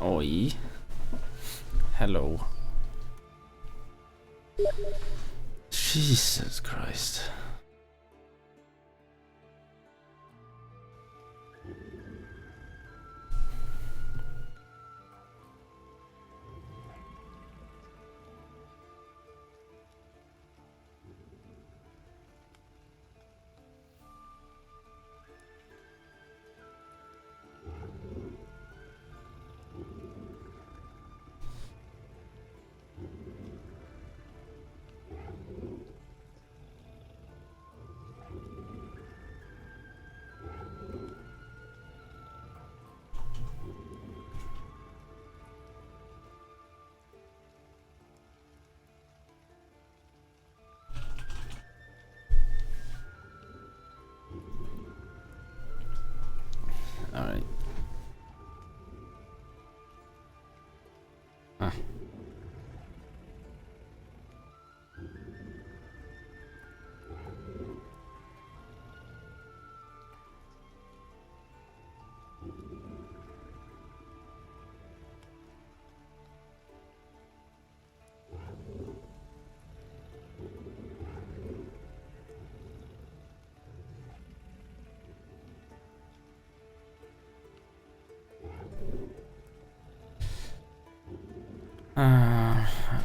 Oi. Hello. Jesus Christ. Alright. Ah.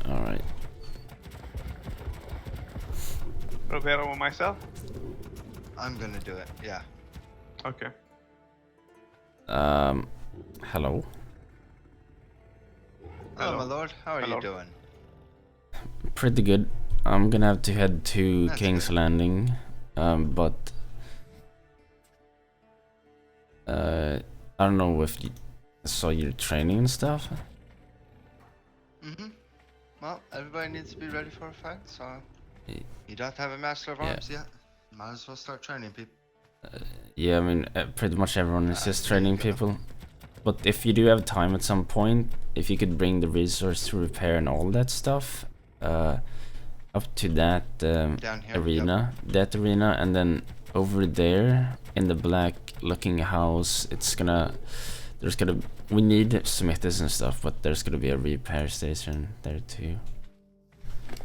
Alright. Roberto or myself? I'm gonna do it, yeah. Okay. Hello. Hello, my lord. How are Hello. you doing? Pretty good. I'm gonna have to head to That's King's good. Landing, but I don't know if you saw your training and stuff. Mm-hmm. Well, everybody needs to be ready for a fight, so Y- you don't have a Master of Yeah. Arms yet. Might as well start training people. Yeah, I mean, pretty much everyone is just There you training go. people. But if you do have time at some point, if you could bring the resource to repair and all that stuff, up to that Down here. arena, and then over there in the black-looking house, we need smithies and stuff, but there's gonna be a repair station there too. Yep.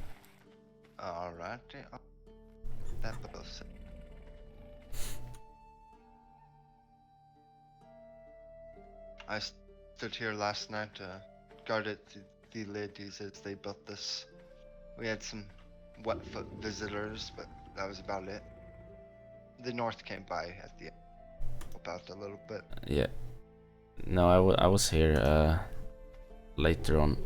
Alright. That goes. I stood here last night, guarded the ladies as they built this. We had some wet-foot visitors, but that was about it. The North came by at the end, about a little bit. Yeah. No, I was here later on.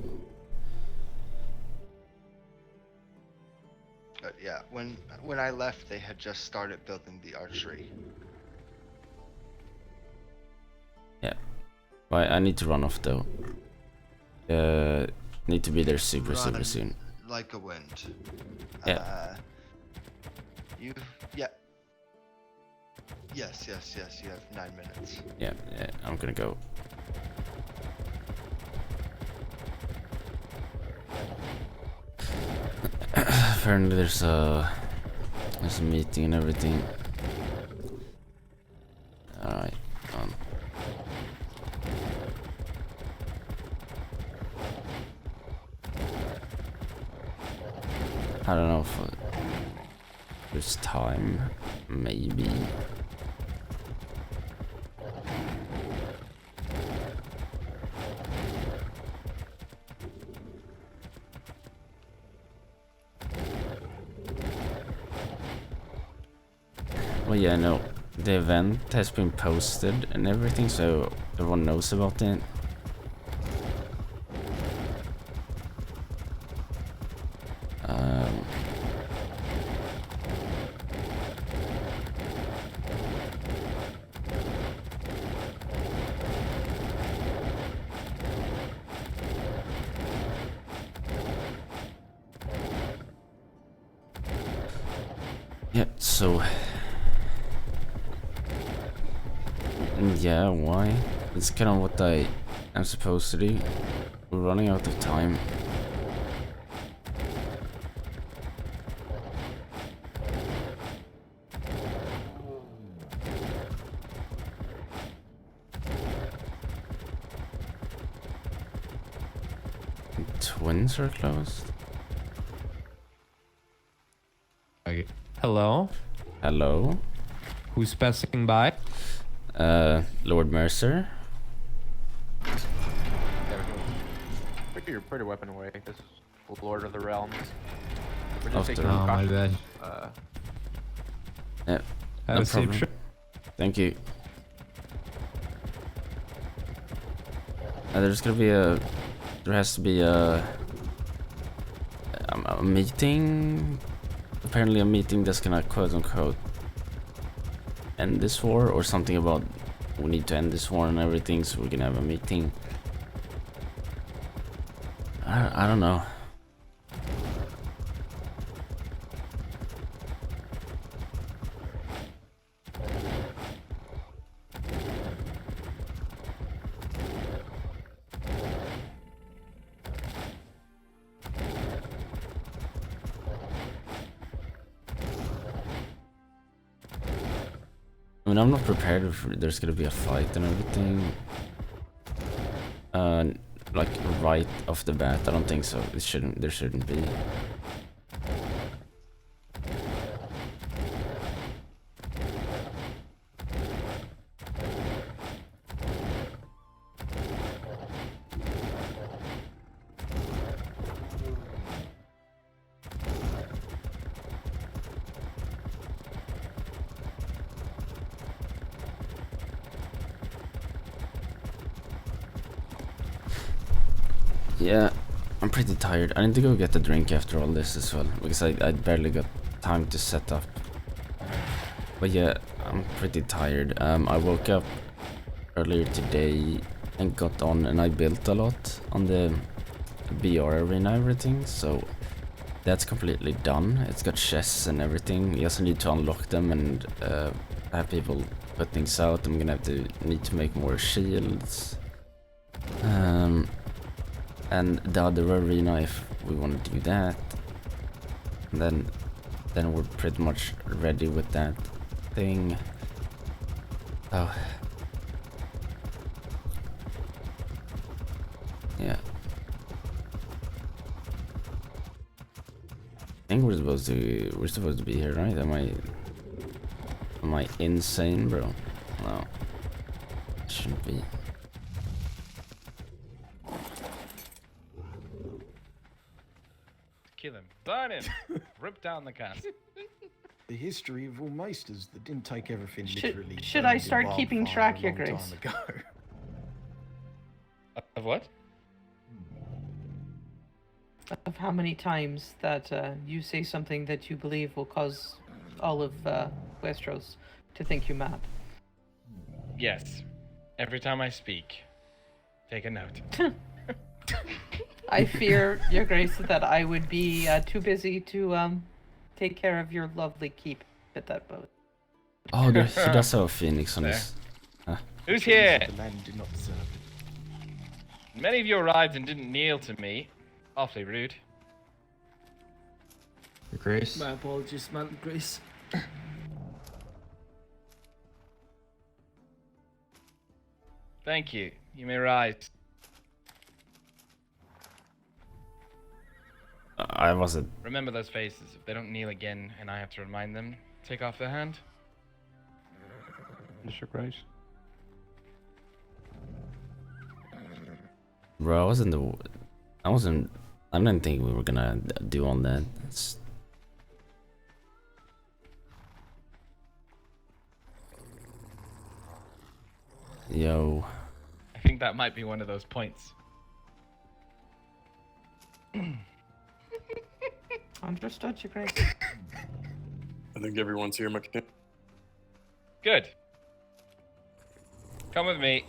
But yeah, when I left, they had just started building the archery. Yeah. But I need to run off though. Need to be there super Run soon. like a wind. Yeah. Yeah. Yes. You have 9 minutes. Yeah, I'm gonna go. Apparently there's a meeting and everything. Alright. I don't know if there's time, maybe. Well, yeah, no, the event has been posted and everything, so everyone knows about it. Yeah, so yeah, why? It's kind of what I am supposed to do. We're running out of time. Twins are closed. Okay. Hello? Hello? Who's passing by? Lord Mercer? There we go. Put your weapon away. This is Lord of the Realms. We're just Of taking the- Oh, my precautions. bad. Yeah, Have no a safe problem. trip. Thank you. There's gonna be a... There has to be a meeting. Apparently a meeting that's gonna quote-unquote end this war, or something about we need to end this war and everything, so we're gonna have a meeting. I don't know. I mean, I'm not prepared if there's gonna be a fight and everything. Like right off the bat, I don't think so. There shouldn't be. Yeah, I'm pretty tired. I need to go get a drink after all this as well, because I barely got time to set up. But yeah, I'm pretty tired. I woke up earlier today and got on, and I built a lot on the BR arena and everything, so that's completely done. It's got chests and everything. You also need to unlock them and have people put things out. I'm gonna need to make more shields. And the other arena if we want to do that. And then we're pretty much ready with that thing. Oh. Yeah. I think we're supposed to be here, right? Am I insane, bro? No. Shouldn't be. Kill him. Burn him. Rip down the can. The history of all maesters that didn't take everything Should- literally. should burned I in start keeping wildfire track, a Your long Grace? time ago. Of what? Of how many times that you say something that you believe will cause all of Westeros to think you mad. Yes. Every time I speak, take a note. I fear, Your Grace, that I would be too busy to take care of your lovely keep at that boat. Oh, he does have a phoenix on There. his. Who's here? The land did not deserve it. Many of you arrived and didn't kneel to me. Awfully rude. Your Grace? My apologies, Madam Grace. Thank you. You may rise. I wasn't. Remember those faces. If they don't kneel again and I have to remind them, take off their hand. Mr. Grace. Bro, I didn't think we were gonna do all that. Yo. I think that might be one of those points. Understood, Your Grace. I think everyone's here, McKin. Good. Come with me.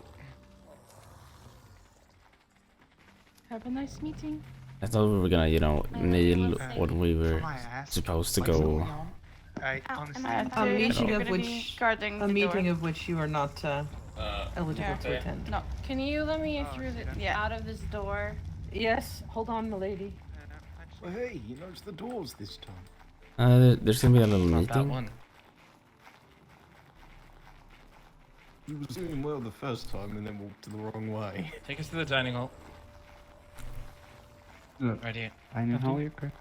Have a nice meeting. I thought we were gonna, kneel when we were Can I ask supposed to what's go. going on? I honestly A meeting You're of gonna be which guarding a the meeting door. of which you are not eligible Yeah. to attend. No, can you let me Oh, through the yeah. out of this door? Yes, hold on, milady. Well, hey, you noticed the doors this time. There's gonna be a little Not that meeting. one. You were doing well the first time and then walked the wrong way. Take us to the dining hall. Right here. I know how you could.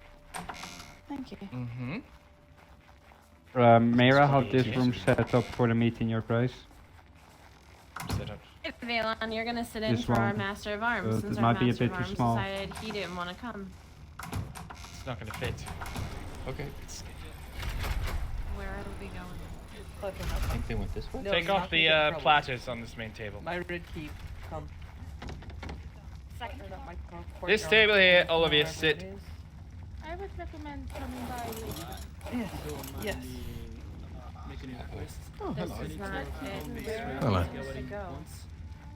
Thank you. Mm-hmm. Mayra, how this Yes. room set up for the meeting, your price? Set up. Valon, you're gonna sit in This for our one. Master of Arms, since it our might be a Master bit of too Arms small. decided he didn't want to come. It's not gonna fit. Okay. Where are we going? I think they went this way. No, Take you're off not the gonna get in trouble. platters on this main table. My red keep. Come. Second Or not my This courtyard, table here, all of you wherever sit. it is. I would recommend coming by later. Yes. Yes. This is not it. Where Hello. are we supposed to go?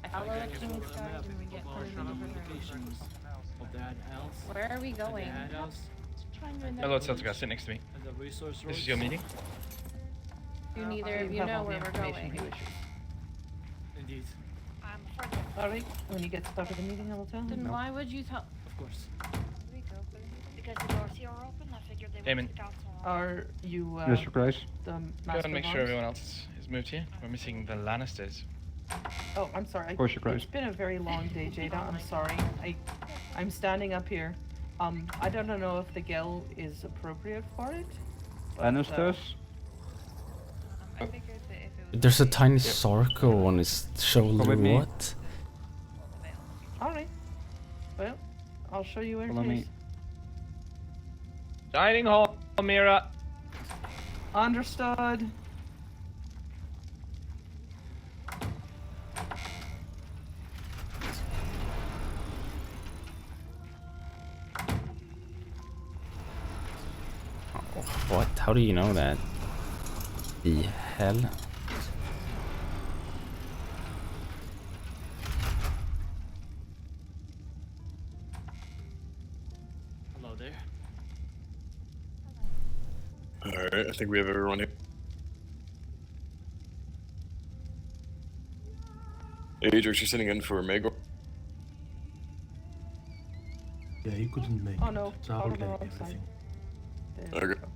I follow the King's Guide and we get put in a different room. Where are we going? Hello, Celtica. Sit next to me. This is your meeting. Do neither of you have know all the where we're information going? he wishes. Alright, when you get started the meeting, I will tell him. Then why would you tell? Because the doors here are open, I figured they Damon. went to the council. Are you, Yes, your price. the Go Master and make of sure Arms? everyone else is moved here. We're missing the Lannisters. Oh, I'm sorry. Of course, your price. It's been a very long day, Jada. I'm sorry. I'm standing up here. I don't know if the Gel is appropriate for it. but, Lannisters? I figured that if it was There's a tiny Sarko on his shoulder. with me. What? Alright. Well, I'll show you where Follow it me. is. Dining hall, Mira. Understood. What? How do you know that? The hell? Hello there. Alright, I think we have everyone here. Adrix, you're sitting in for Magor. Yeah, he couldn't make Oh no, it. So I'll on the take wrong everything. side. There we Okay. go.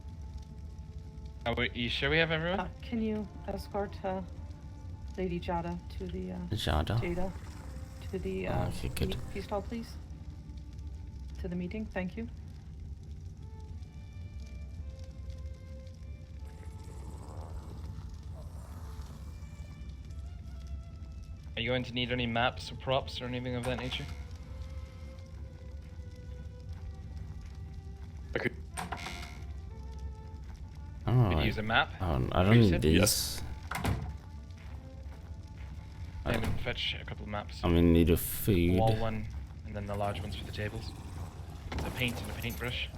Are you sure we have everyone? Can you escort Lady Jada to the Jada? Jada to the Okay, good. peace hall, please? To the meeting, thank you. Are you going to need any maps or props or anything of that nature? Okay. Oh, Could you use a map? I don't need these. Yes. Damon, fetch a couple of maps. I'm in need of food. Wall one, and then the large ones for the tables. A paint and a paintbrush.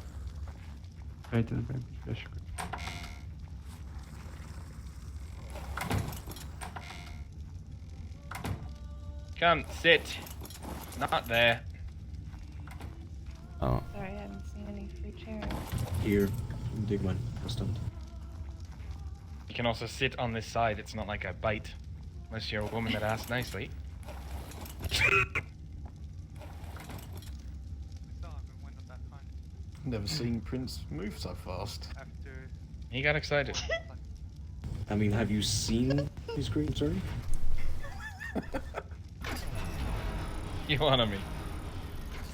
Right in the baby. Yes, Come, sit. Not there. Oh, Sorry, I haven't seen any free chairs. Here, dig one. Stand. You can also sit on this side. It's not like a bite. Unless you're a woman that asks nicely. Never seen Prince move so fast. He got excited. I mean, have you seen his green? Sorry. You wanna me.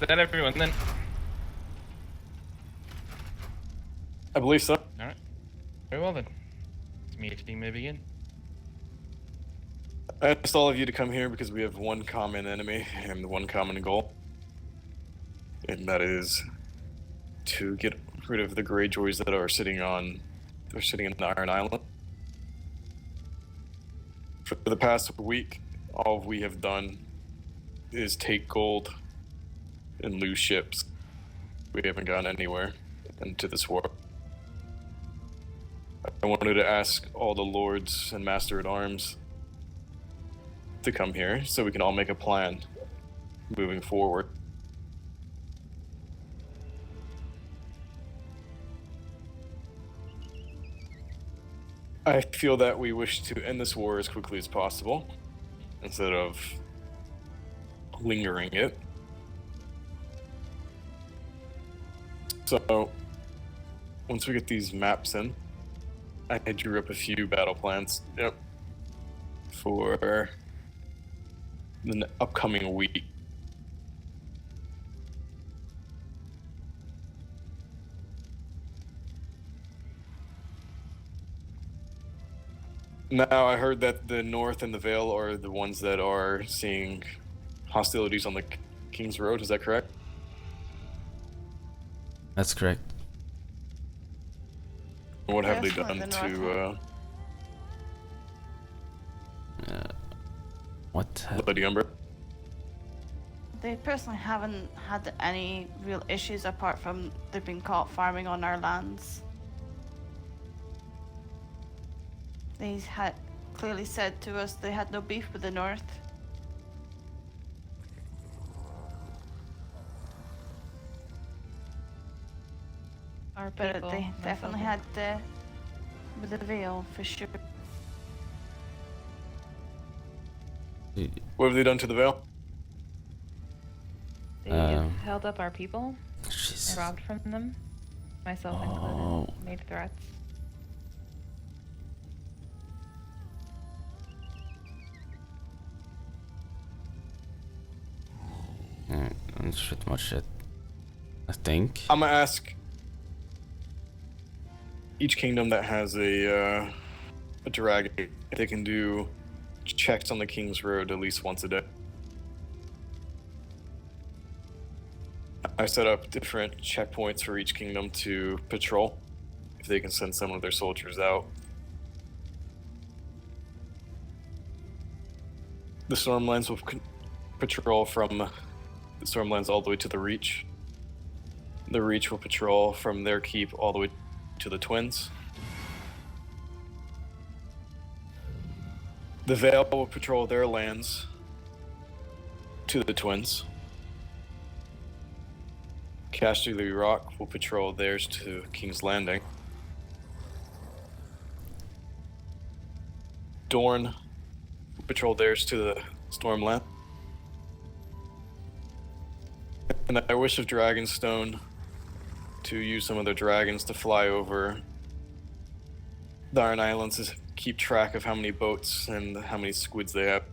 Is that everyone then? I believe so. Alright. Very well then. This meeting may begin. I asked all of you to come here because we have one common enemy and one common goal. And that is to get rid of the Greyjoys that are sitting in the Iron Island. For the past week, all we have done is take gold and lose ships. We haven't gone anywhere into this war. I wanted to ask all the lords and master at arms to come here so we can all make a plan moving forward. I feel that we wish to end this war as quickly as possible instead of lingering it. So, once we get these maps in, I drew up a few battle plans. Yep. For the upcoming week. Now, I heard that the North and the Vale are the ones that are seeing hostilities on the King's Road. Is that correct? That's correct. What have they Definitely done the North to What? Lady Umber? They personally haven't had any real issues apart from they've been caught farming on our lands. They had clearly said to us they had no beef with the North. Our But people, they myself definitely and- had with the Veil for sure. What have they done to the Vale? They held up our people Jesus. and robbed from them, myself Oh. included, made threats. And shit, much shit. I think. I'm gonna ask each kingdom that has a dragon if they can do checks on the King's Road at least once a day. I set up different checkpoints for each kingdom to patrol if they can send some of their soldiers out. The Stormlands will patrol from the Stormlands all the way to the Reach. The Reach will patrol from their keep all the way to the Twins. The Vale will patrol their lands to the Twins. Casterly Rock will patrol theirs to King's Landing. Dorne will patrol theirs to the Stormland. And I wish of Dragonstone to use some of their dragons to fly over the Iron Islands to keep track of how many boats and how many squids they have.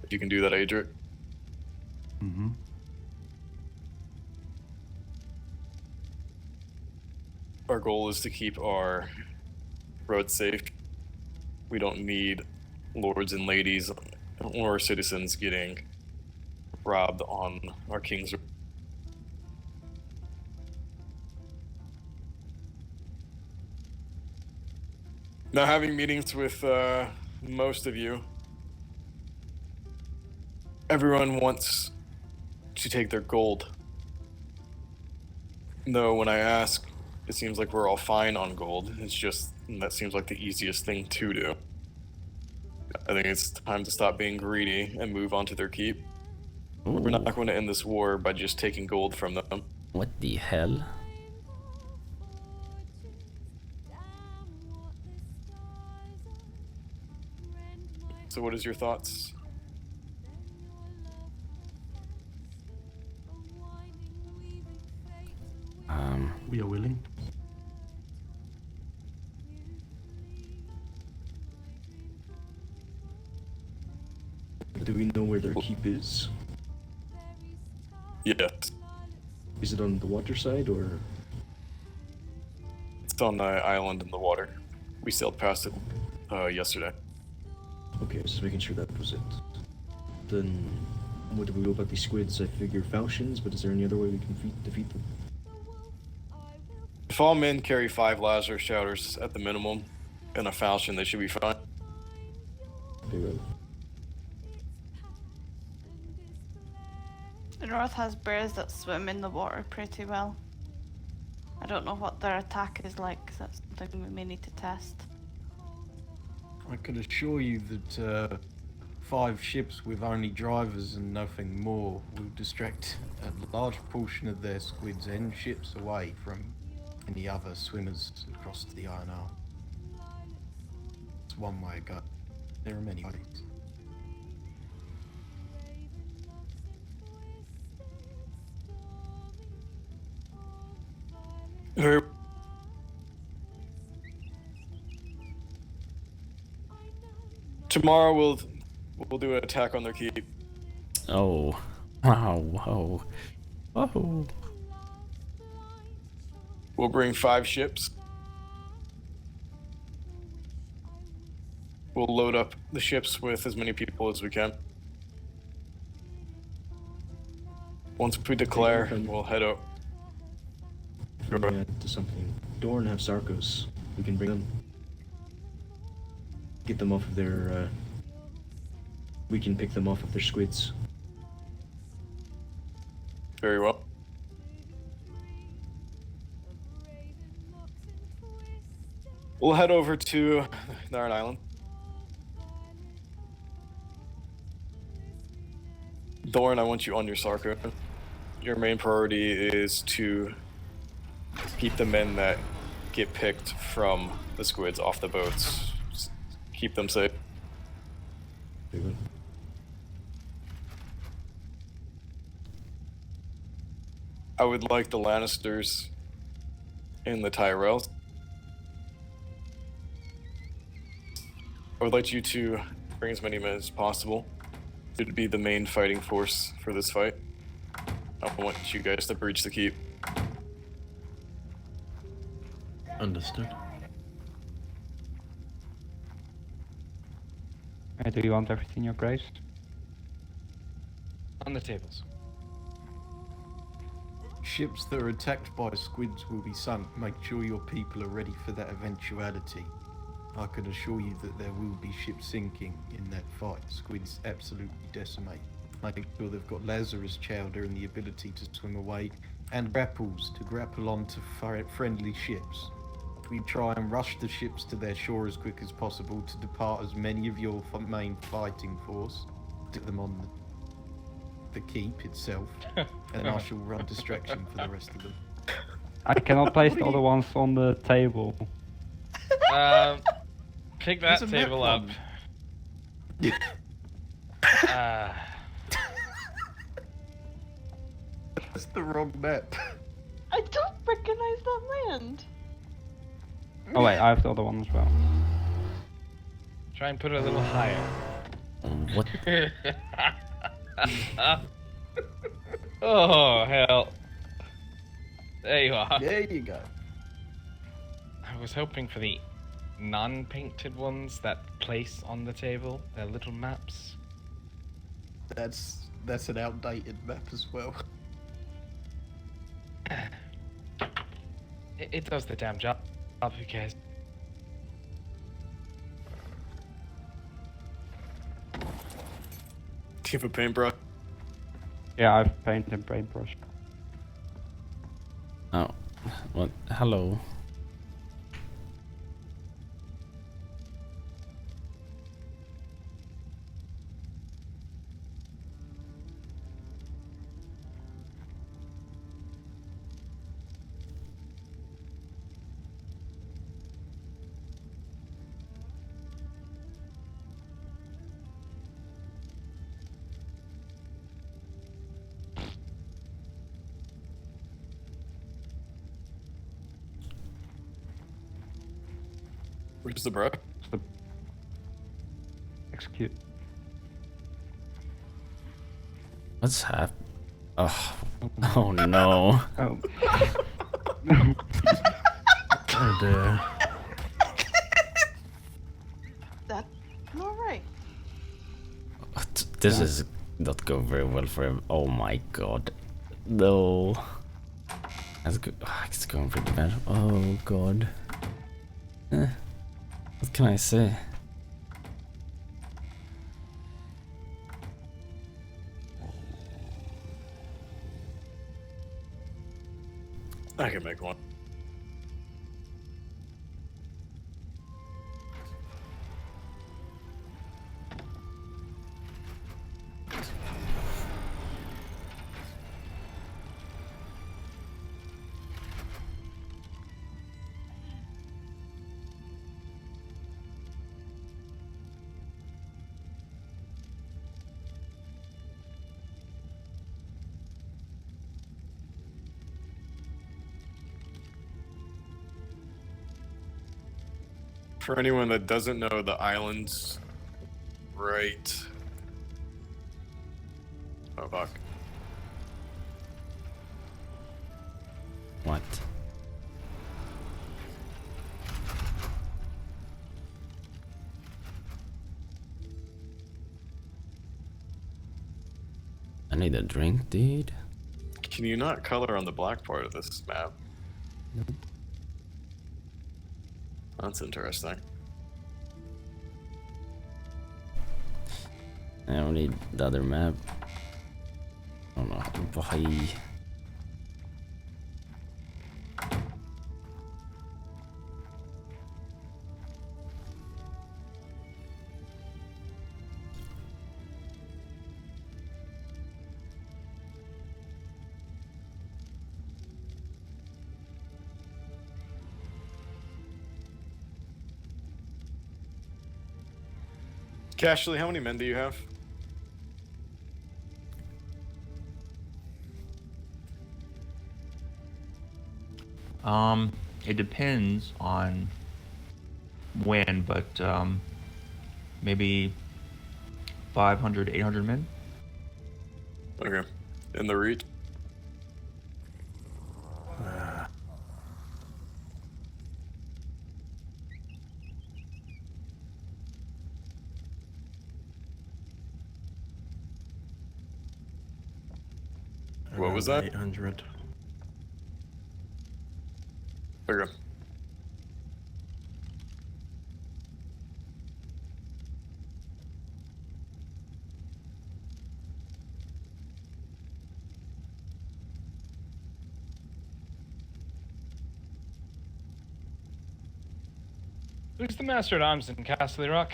If you can do that, Adric. Mm-hmm. Our goal is to keep our roads safe. We don't need lords and ladies or citizens getting robbed on our King's Road. Now, having meetings with most of you, everyone wants to take their gold. Though when I ask, it seems like we're all fine on gold. It's just, that seems like the easiest thing to do. I think it's time to stop being greedy and move on to their keep. We're not going to end this war by just taking gold from them. What the hell? So what is your thoughts? We are willing. Do we know where their keep is? Yes. Is it on the water side or? It's on the island in the water. We sailed past it yesterday. Okay, just making sure that was it. Then, what do we do about these squids? I figure falchions, but is there any other way we can defeat them? If all men carry 5 Lazarus shouters at the minimum and a falchion, they should be fine. Okay, well. The North has bears that swim in the water pretty well. I don't know what their attack is like, 'cause that's something we may need to test. I could assure you that 5 ships with only drivers and nothing more will distract a large portion of their squids and ships away from any other swimmers across the Iron Isle. It's one way to go. There are many ways. Very Tomorrow we'll do an attack on their keep. Oh. Wow. Whoa. Whoa. We'll bring 5 ships. We'll load up the ships with as many people as we can. Once we declare, we'll head out. To something. Dorn have Sarkos. We can bring them. Get them off of their. We can pick them off of their squids. Very well. We'll head over to Narn Island. Dorn, I want you on your Sarko. Your main priority is to keep the men that get picked from the squids off the boats. Just keep them safe. Very good. I would like the Lannisters and the Tyrells. I would like you to bring as many men as possible to be the main fighting force for this fight. I want you guys to breach the keep. Understood. Do you want everything, Your Grace? On the tables. Ships that are attacked by squids will be sunk. Make sure your people are ready for that eventuality. I can assure you that there will be ships sinking in that fight. Squids absolutely decimate. Make sure they've got Lazarus chowder and the ability to swim away, and grapples to grapple onto friendly ships. We try and rush the ships to their shore as quick as possible to depart as many of your main fighting force, get them on the keep itself, and I shall run distraction for the rest of them. I cannot place the other ones on the table. Pick that There's a table map up. That's the wrong map. I don't recognize that land. Oh wait, I have the other one as well. Try and put it a little higher. What? Oh, hell. There you are. There you go. I was hoping for the non-painted ones that place on the table. They're little maps. That's an outdated map as well. It does the damn job. Who cares? Do you have a paintbrush? Yeah, I've painted a paintbrush. Oh, what? Hello. Where's the brush? Execute. What's hap? Oh, oh no. Oh. Oh dear. That's not right. This is not going very well for him. Oh my god. No. That's good. It's going pretty bad. Oh god. What can I say? I can make one. For anyone that doesn't know, the island's right. Oh fuck. What? need a drink, dude. Can you not color on the black part of this map? Nope. That's interesting. I don't need the other map. Oh no, why? Cashley, how many men do you have? It depends on when, but maybe 500, 800 men. Okay. In the reach? What was that? 800. Okay. Who's the Master at Arms in Castle Rock?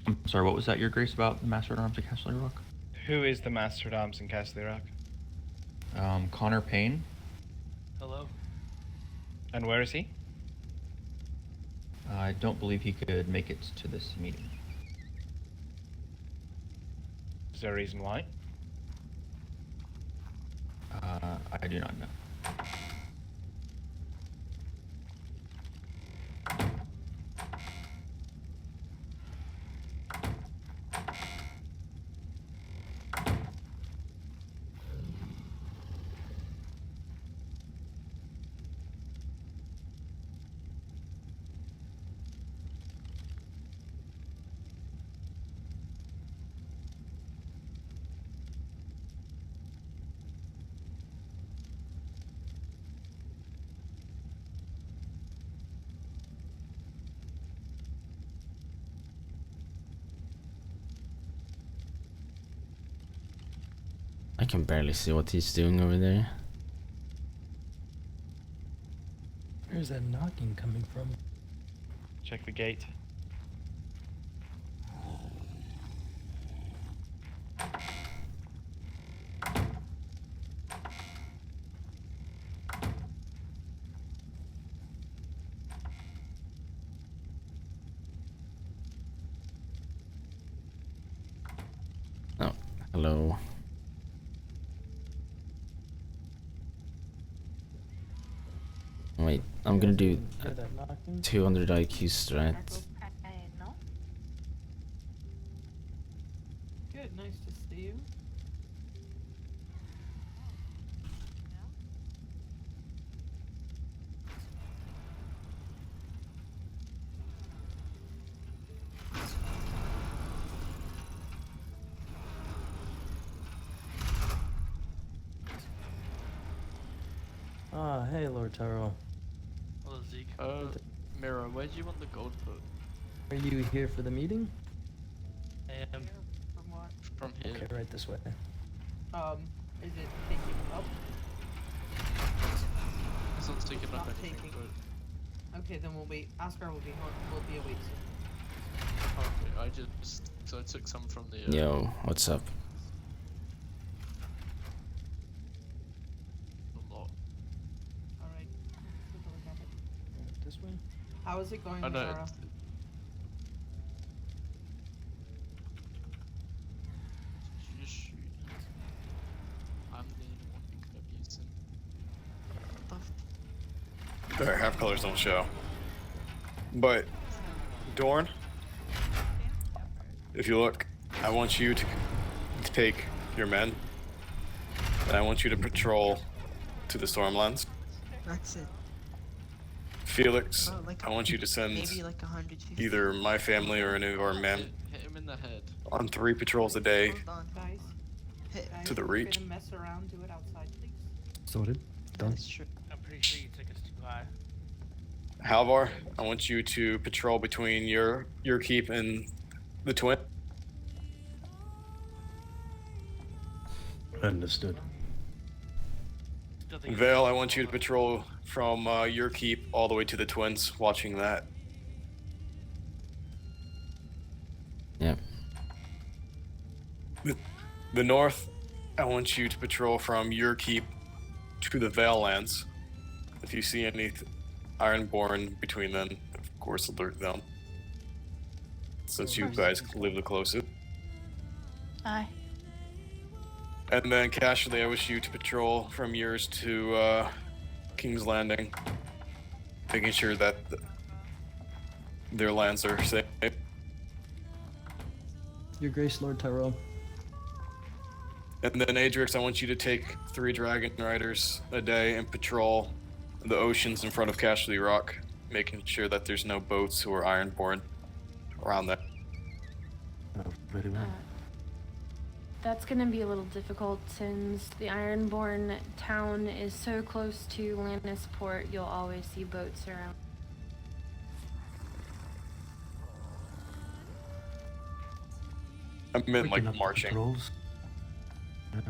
I'm sorry, what was that, Your Grace, about the Master at Arms at Castle Rock? Who is the Master at Arms in Castle Rock? Connor Payne. Hello. And where is he? I don't believe he could make it to this meeting. Is there a reason why? I do not know. I can barely see what he's doing over there. Where's that knocking coming from? Check the gate. Oh, hello. Wait, I'm gonna do Hear that knocking? 200 IQ strat. Good, nice to see you. Ah, hey, Lord Taro. Hello, Zeke. Mira, where do you want the gold put? Are you here for the meeting? I am. From what? From here. Okay, right this way. Is it taking up? It's not taking up Not anything, taking. but... Okay, then we'll wait. Ascar will be awake soon. Okay, I took some from the... Yo, what's up? Alright, let's take a look at it. This way? How is it going, I know. Mara? You just shoot. I'm the only one who could abuse him. Their half colors don't show. But, Dorn, if you look, I want you to take your men, and I want you to patrol to the Stormlands. That's it. Felix, About like I want you to send maybe like 150. either my family or any of our men Hit him in the head. on 3 patrols a day Hold on. Guys, to the if reach. you're gonna mess around, do it outside, please. Sorted. Done. That's true. I'm pretty sure you took us too high. Halvar, I want you to patrol between your keep and the twin. Understood. Vale, I want you to patrol from your keep all the way to the twins, watching that. Yep. The north, I want you to patrol from your keep to the Vale lands. If you see any Ironborn between them, of course alert them. Since you guys live the closest. Aye. And then Cashley, I wish you to patrol from yours to King's Landing, making sure that their lands are safe. Your Grace, Lord Tyrell. And then Adrix, I want you to take 3 Dragon Riders a day and patrol the oceans in front of Cashley Rock, making sure that there's no boats or Ironborn around there. Very well. That's gonna be a little difficult since the Ironborn town is so close to Lannisport, you'll always see boats around. I meant We like can up the marching. patrols. Yeah.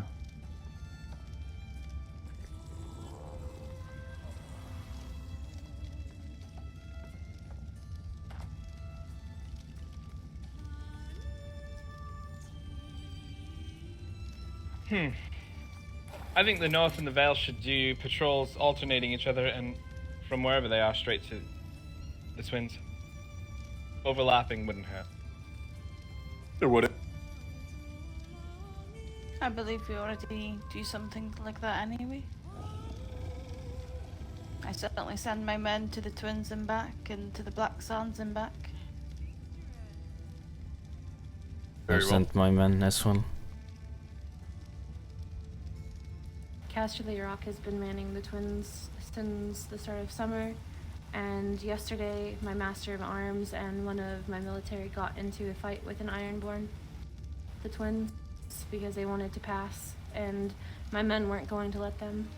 I think the North and the Vale should do patrols alternating each other and from wherever they are straight to the twins. Overlapping wouldn't hurt. It wouldn't. I believe we already do something like that anyway. I certainly send my men to the twins and back, and to the Black Sands and back. I sent my men as well. Casterly Rock has been manning the twins since the start of summer, and yesterday my Master of Arms and one of my military got into a fight with an Ironborn, the twins, because they wanted to pass, and my men weren't going to let them.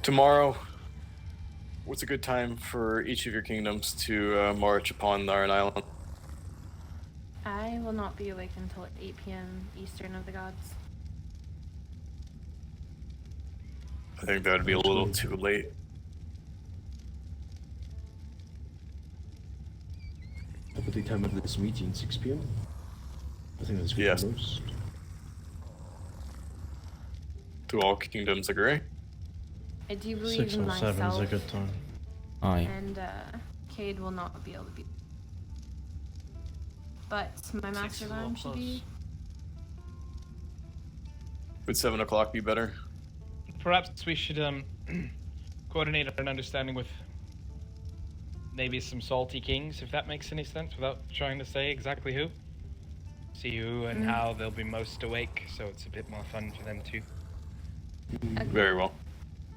Tomorrow, what's a good time for each of your kingdoms to march upon the Iron Island? I will not be awake until 8 p.m. Eastern of the Gods. I think that would be a little too late. I put the time of this meeting, 6 p.m. I think that's good. Yes. For most. Do all kingdoms agree? I do believe 6 in or 7 is a myself, good time. Aye. and Cade will not be able to be. But my Master of Arms should be. Would 7 o'clock be better? Perhaps we should coordinate an understanding with maybe some salty kings, if that makes any sense, without trying to say exactly who. See who and how they'll be most awake, so it's a bit more fun for them too. Very well.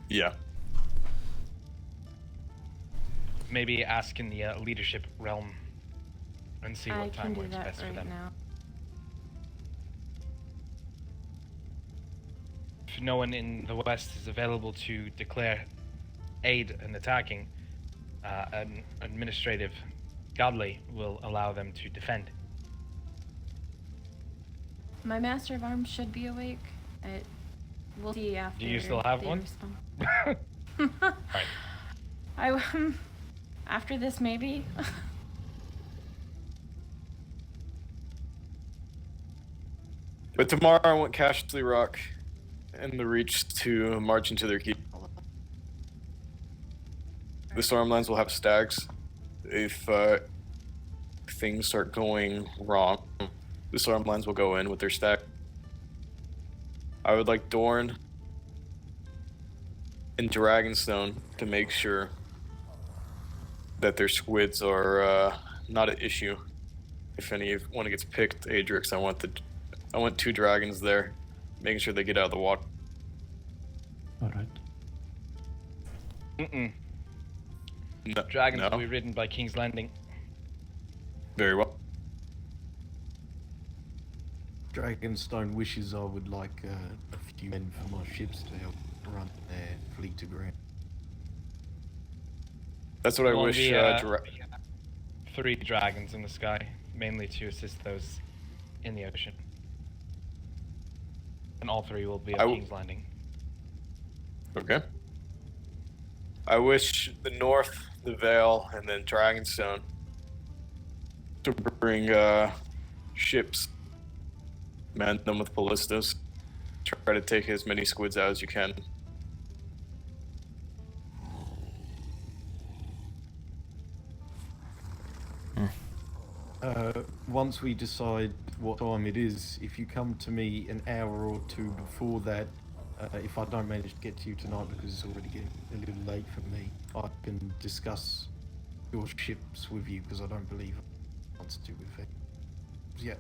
Yeah. Maybe ask in the leadership realm and see I what can time do works that best for right them. now. If no one in the west is available to declare aid in attacking, an administrative godly will allow them to defend. My Master of Arms should be awake. We'll see after. Do you still have they one? respond. Right. After this, maybe. But tomorrow I want Cashley Rock and the Reach to march into their keep. The Stormlands will have stags. If things start going wrong, the Stormlands will go in with their stag. I would like Dorne and Dragonstone to make sure that their squids are not an issue if anyone gets picked, Adrix, I want 2 dragons there, making sure they get out of the water. Alright. No, Dragons no. will be ridden by King's Landing. Very well. Dragonstone wishes I would like a few men for my ships to help run their fleet aground. That's what I There will wish. be, 3 dragons in the sky, mainly to assist those in the ocean. And all 3 will be at King's Landing. Okay. I wish the North, the Vale, and then Dragonstone to bring ships, man them with ballistas, try to take as many squids out as you can. Once we decide what time it is, if you come to me an hour or 2 before that, if I don't manage to get to you tonight because it's already getting a little late for me, I can discuss your ships with you because I don't believe I want to do with it. Yeah.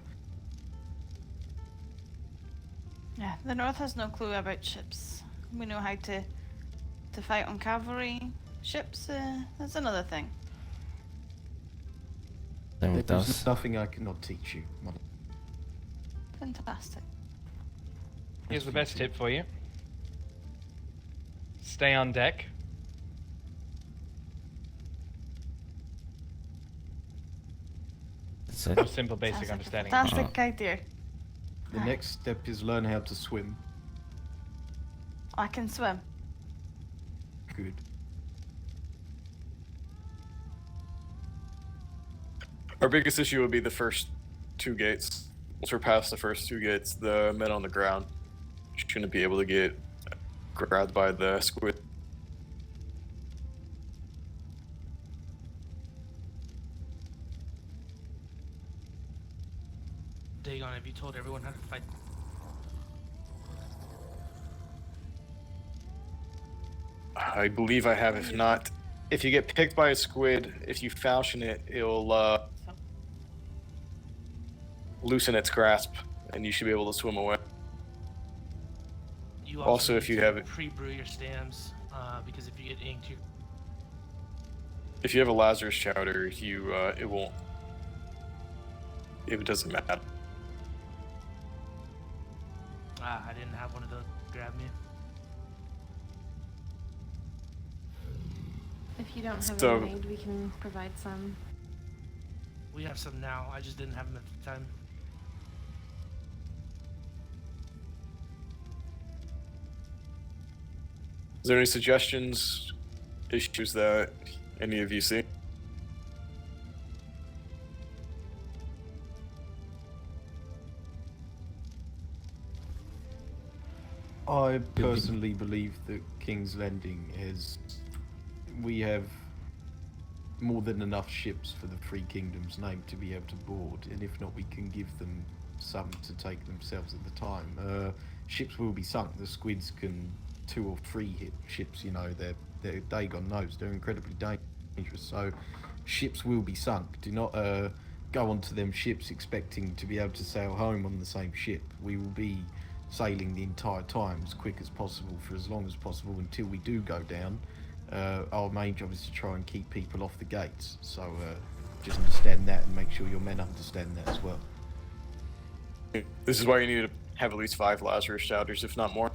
Yeah, the North has no clue about ships. We know how to fight on cavalry. Ships, that's another thing. There's nothing I cannot teach you. Fantastic. Here's the best tip for you. Stay on deck. That's it. For simple basic understanding. Fantastic idea. The next step is learn how to swim. I can swim. Good. Our biggest issue would be the first 2 gates. Once we're past the first 2 gates, the men on the ground shouldn't be able to get grabbed by the squid. Dagon, have you told everyone how to fight? I believe I have. If not, if you get picked by a squid, if you falchion it, it'll loosen its grasp, and you should be able to swim away. You Also, if you have it, pre-brew your stems, because if you get inked, if you have a Lazarus chowder, you it won't. It doesn't matter. I didn't have one of those grab me. If you don't have So- any made, we can provide some. We have some now. I just didn't have them at the time. Is there any suggestions, issues that any of you see? I personally believe that King's Landing we have more than enough ships for the Three Kingdoms named to be able to board, and if not, we can give them some to take themselves at the time. Ships will be sunk. The squids can 2 or 3 hit ships. You know, they're Dagon knows they're incredibly dangerous. So ships will be sunk. Do not go onto them ships expecting to be able to sail home on the same ship. We will be sailing the entire time as quick as possible for as long as possible until we do go down. Our main job is to try and keep people off the gates, so just understand that and make sure your men understand that as well. This is why you need to have at least 5 Lazarus shouters, if not more.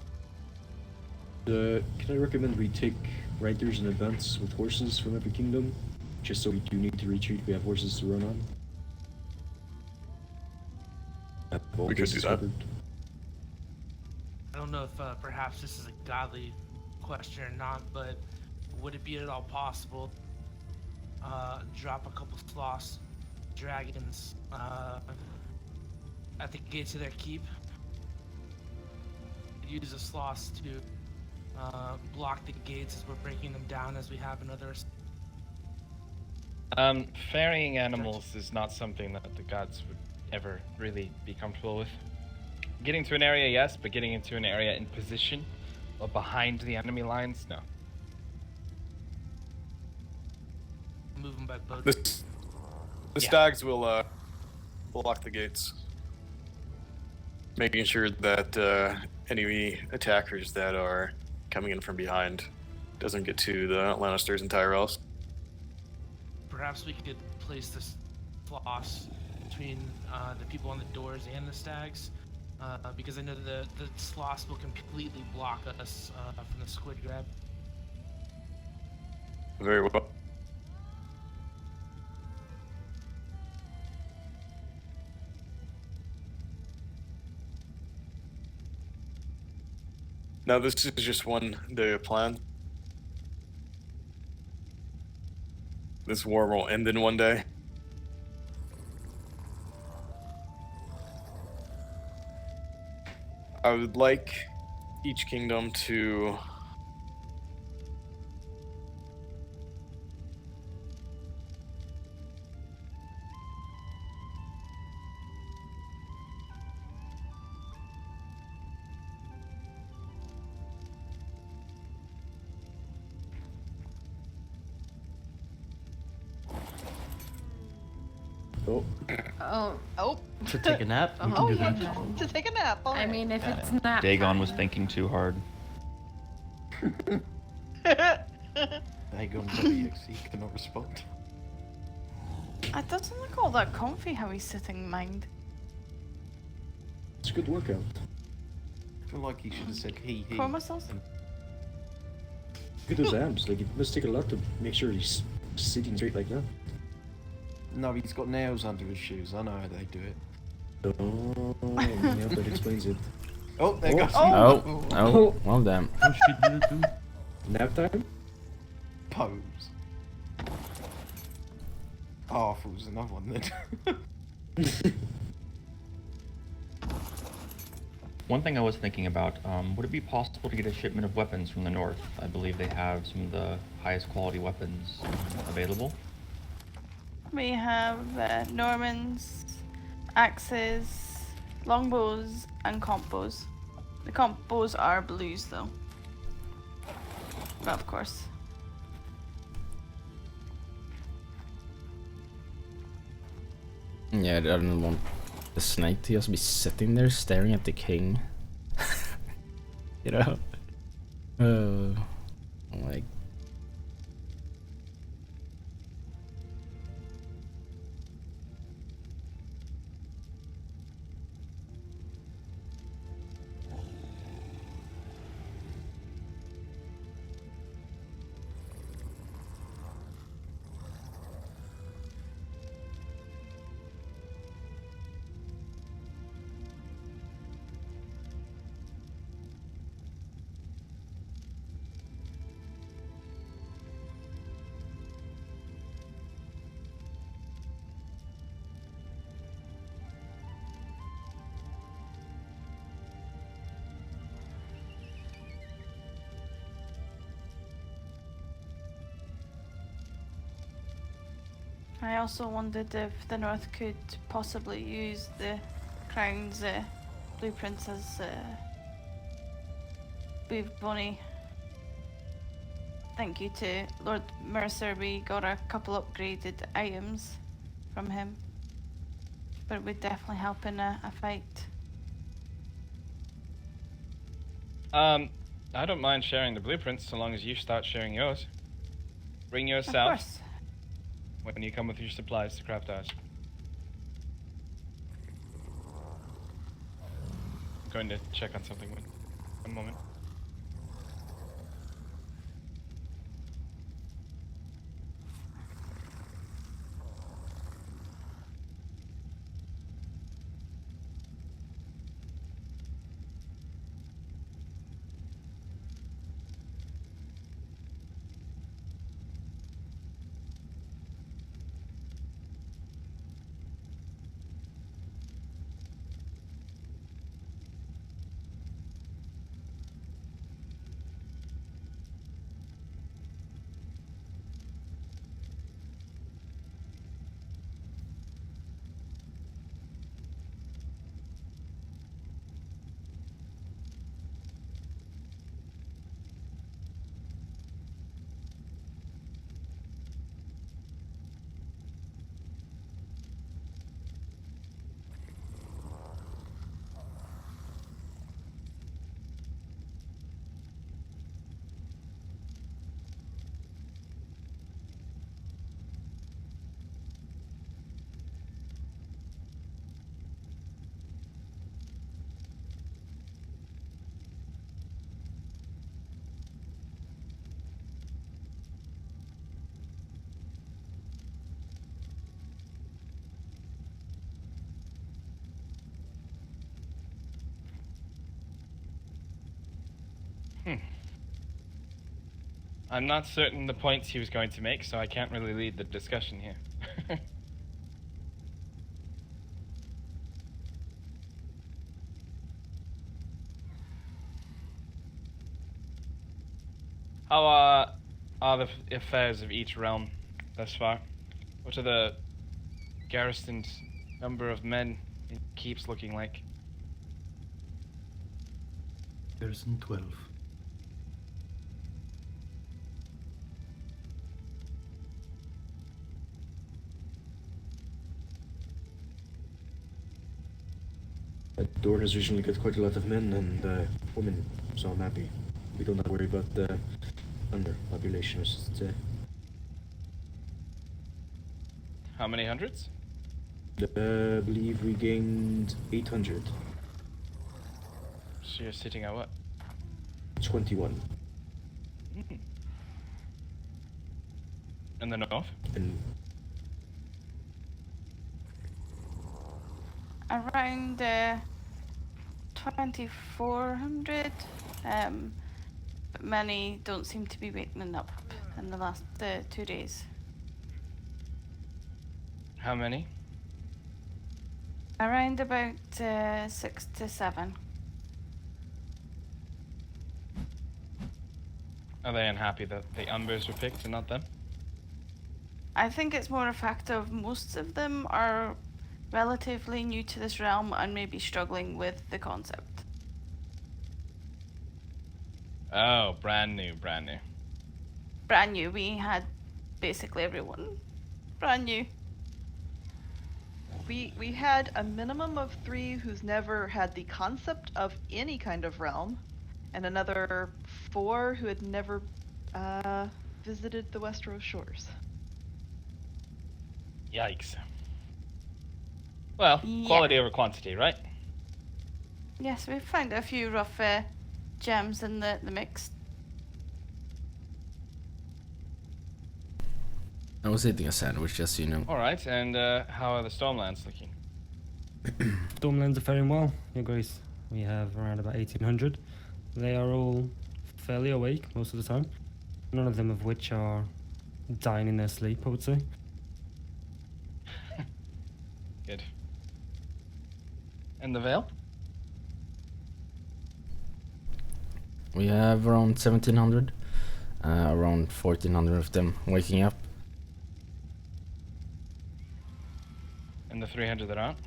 Can I recommend we take riders in advance with horses from every kingdom? Just so we do need to retreat, we have horses to run on. We could do that. I don't know if perhaps this is a godly question or not, but would it be at all possible drop a couple sloths, dragons, at the gates of their keep? Use the sloths to block the gates as we're breaking them down, as we have in others. Ferrying animals is not something that the gods would ever really be comfortable with. Getting to an area, yes, but getting into an area in position or behind the enemy lines, no. Moving by boat. The stags will block the gates, making sure that enemy attackers that are coming in from behind doesn't get to the Lannisters and Tyrells. Perhaps we could place this floss between the people on the doors and the stags, because I know the sloths will completely block us from the squid grab. Very well. Now this is just one day of plan. This war won't end in one day. I would like each kingdom to Oh. To take a nap? We can Oh do yeah, that. to take a nap. All I right. mean, if it's nap Dagon was time. thinking too hard. Aegon.exe cannot respond. It doesn't look all that comfy how he's sitting, mind. It's a good workout. I feel like he should have said he. For muscles? Look at his abs. Like, it must take a lot to make sure he's sitting straight like that. No, he's got nails under his shoes. I know how they do it. Oh, yeah, that explains it. Oh, there goes. Oh, well damn. Nap time? Pose. Oh, I thought it was another one then. One thing I was thinking about, would it be possible to get a shipment of weapons from the north? I believe they have some of the highest quality weapons available. We have Normans, axes, longbows, and compos. The compos are blues though. But of course. Yeah, I don't want the snake to just be sitting there staring at the king. You know? Like... I also wondered if the North could possibly use the Crown's blueprints as Bonnie. Thank you to Lord Mercer, we got a couple upgraded items from him. But it would definitely help in a fight. I don't mind sharing the blueprints so long as you start sharing yours. Bring yours Of south course. when you come with your supplies to craft ours. I'm going to check on something. One moment. I'm not certain the points he was going to make, so I can't really lead the discussion here. How are the affairs of each realm thus far? What are the Garrison's number of men in keeps looking like? Garrison 12. Dorne has recently got quite a lot of men and women, so I'm happy. We don't have to worry about the underpopulation, I should say. How many hundreds? I believe we gained 800. So you're sitting at what? 21. In the north? And Around 2,400. But many don't seem to be waking up in the last 2 days. How many? Around about 6 to 7. Are they unhappy that the Umbers were picked and not them? I think it's more a fact of most of them are relatively new to this realm and maybe struggling with the concept. Oh, brand new. Brand new. We had basically everyone brand new. We had a minimum of 3 who's never had the concept of any kind of realm, and another 4 who had never visited the Westeros shores. Yikes. Well, Yeah. quality over quantity, right? Yes, we found a few rough gems in the mix. I was eating a sandwich, just so you know. Alright, and how are the Stormlands looking? Stormlands are faring well, your grace. We have around about 1,800. They are all fairly awake most of the time. None of them of which are dying in their sleep, I would say. Good. And the Vale? We have around 1,700. Around 1,400 of them waking up. And the 300 that aren't?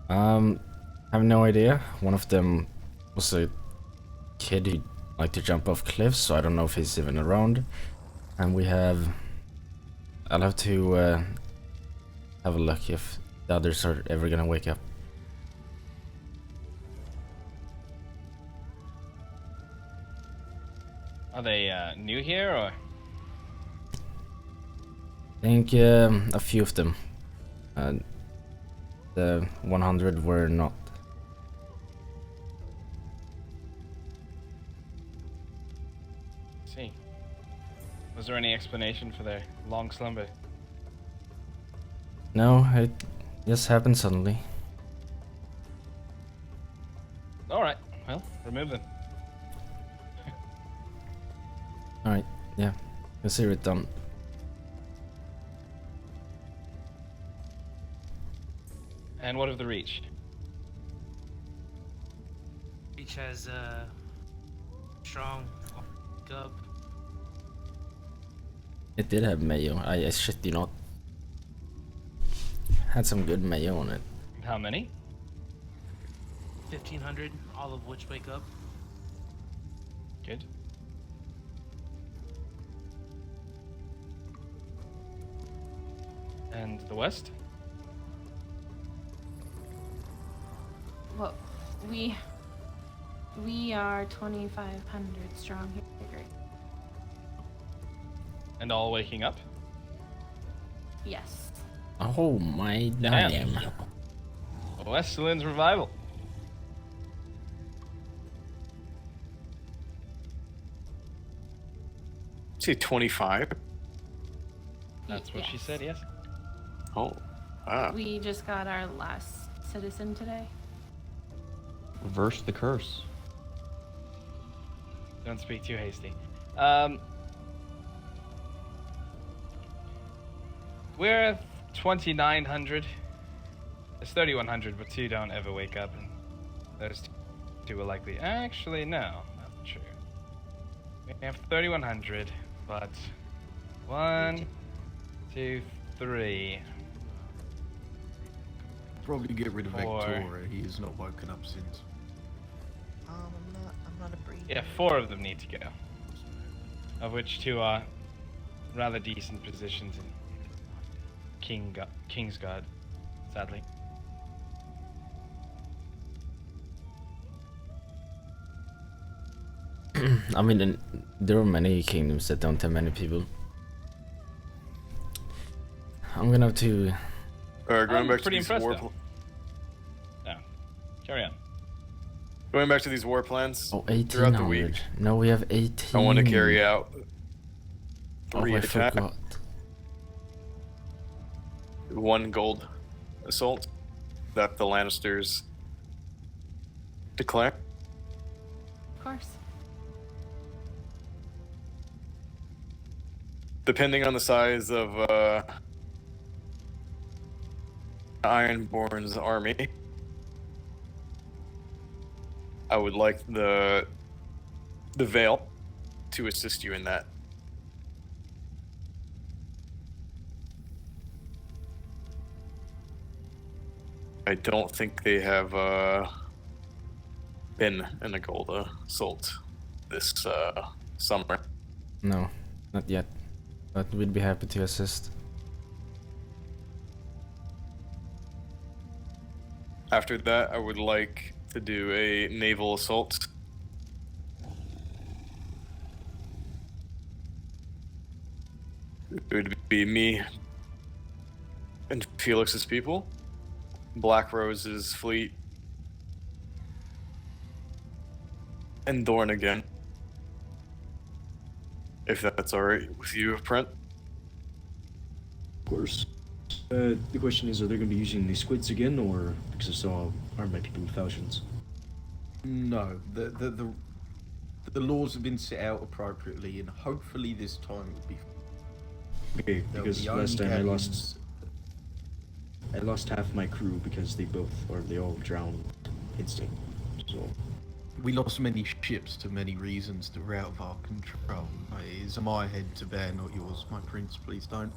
I have no idea. One of them was a kid who liked to jump off cliffs, so I don't know if he's even around. And we have... I'll have to have a look if the others are ever gonna wake up. Are they new here, or? I think a few of them. The 100 were not. See. Was there any explanation for their long slumber? No, it just happened suddenly. Alright, well, remove them. Alright, yeah. Consider it done. And what of the Reach? Each has strong up. It did have mayo. I shit you not. Had some good mayo on it. How many? 1,500, all of which wake up. Good. And the West? Well, we are 2,500 strong here. And all waking up? Yes. Oh my damn. Westerland's revival. Say 25. That's what she said, yes. Oh, ah. We just got our last citizen today. Reverse the curse. Don't speak too hasty. We're 2,900. It's 3,100, but two don't ever wake up, and those two are likely. Actually, no, not true. We have 3,100, but 1, 2, 3. Probably get rid of 4. Vectora. He has not woken up since. I'm not a breeder. Yeah, 4 of them need to go. Of which 2 are rather decent positions in Kingsguard, sadly. I mean, there are many kingdoms that don't have many people. I'm gonna have to. Going back to pretty these impressed, war. though. Yeah, carry on. Going back to these war plans. Oh, throughout the week. 1800. No, we have 18. I want to carry out Oh, 3 I attack, forgot. 1 gold assault that the Lannisters declare. Of course. Depending on the size of Ironborn's army, I would like the Veil to assist you in that. I don't think they have been in a gold assault this summer. No, not yet. But we'd be happy to assist. After that, I would like to do a naval assault. It would be me and Felix's people, Black Rose's fleet, and Dorn again. If that's alright with you, Brent. Of course. The question is, are they going to be using the squids again, or because I saw armed by people with falchions? No, the laws have been set out appropriately, and hopefully this time it'll be. Okay, They'll because be last only time cannons. I lost half my crew because they all drowned instantly. So We lost many ships to many reasons that were out of our control. It is my head to bear, not yours, my prince. Please don't.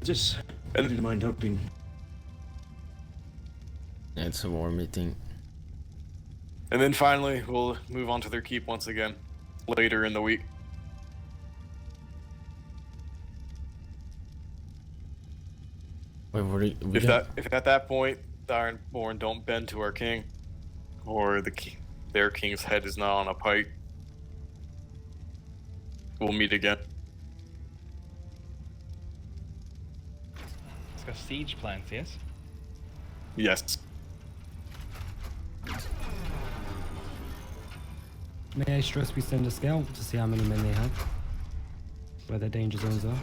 Just didn't mind helping. Yeah, it's a war meeting. And then finally, we'll move on to their keep once again later in the week. Wait, If at that point the Ironborn don't bend to our king, or their king's head is not on a pike, we'll meet again. It's got siege plans, yes? Yes. May I stress we send a scout to see how many men they have, where their danger zones are.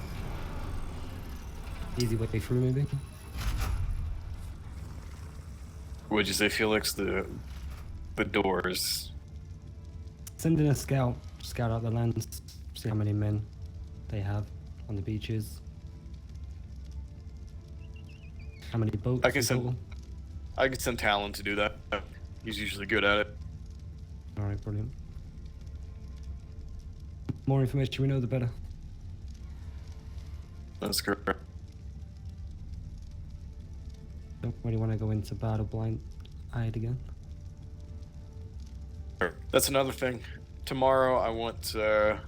Easy way through, maybe. Would you say, Felix? The doors. Send in a scout out the lands, see how many men they have on the beaches. How many boats? I can in send. total? I can send Talon to do that. He's usually good at it. All right, brilliant. More information we know, the better. That's correct. Don't really want to go into battle blind-eyed again. That's another thing. Tomorrow, I want the